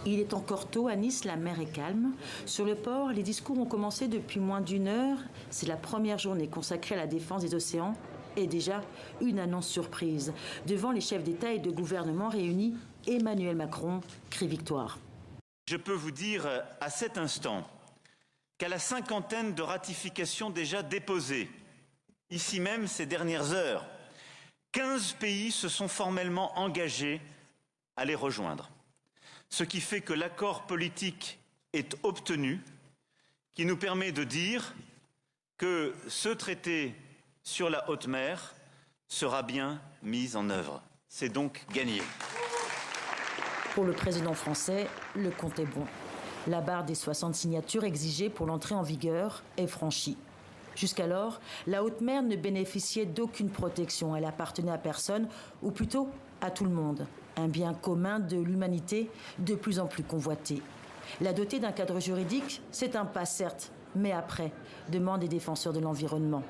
Il est encore tôt à Nice, la mer est calme. Sur le port, les discours ont commencé depuis moins d'une heure. C'est la première journée consacrée à la défense des océans. Et déjà, une annonce surprise. Devant les chefs d'État et de gouvernement réunis, Emmanuel Macron crie victoire. Je peux vous dire à cet instant qu'à la cinquantaine de ratifications déjà déposées, ici même ces dernières heures, 15 pays se sont formellement engagés à les rejoindre. Ce qui fait que l'accord politique est obtenu, qui nous permet de dire que ce traité sur la haute mer sera bien mis en œuvre. C'est donc gagné. Pour le président français, le compte est bon. La barre des 60 signatures exigées pour l'entrée en vigueur est franchie. Jusqu'alors, la haute mer ne bénéficiait d'aucune protection. Elle appartenait à personne, ou plutôt à tout le monde. Un bien commun de l'humanité de plus en plus convoité. La doter d'un cadre juridique, c'est un pas certes, mais après, demandent les défenseurs de l'environnement.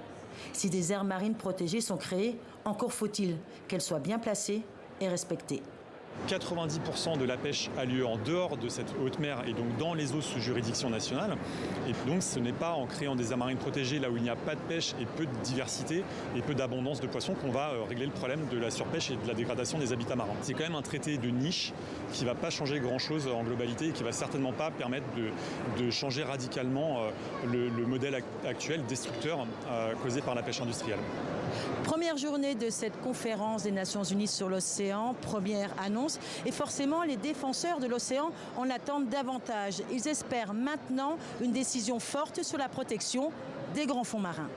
Si des aires marines protégées sont créées, encore faut-il qu'elles soient bien placées et respectées. 90% de la pêche a lieu en dehors de cette haute mer et donc dans les eaux sous juridiction nationale. Et donc ce n'est pas en créant des aires marines protégées là où il n'y a pas de pêche et peu de diversité et peu d'abondance de poissons qu'on va régler le problème de la surpêche et de la dégradation des habitats marins. C'est quand même un traité de niche qui ne va pas changer grand-chose en globalité et qui ne va certainement pas permettre de changer radicalement le modèle actuel destructeur causé par la pêche industrielle. Première journée de cette conférence des Nations Unies sur l'océan, première annonce. Et forcément, les défenseurs de l'océan en attendent davantage. Ils espèrent maintenant une décision forte sur la protection des grands fonds marins.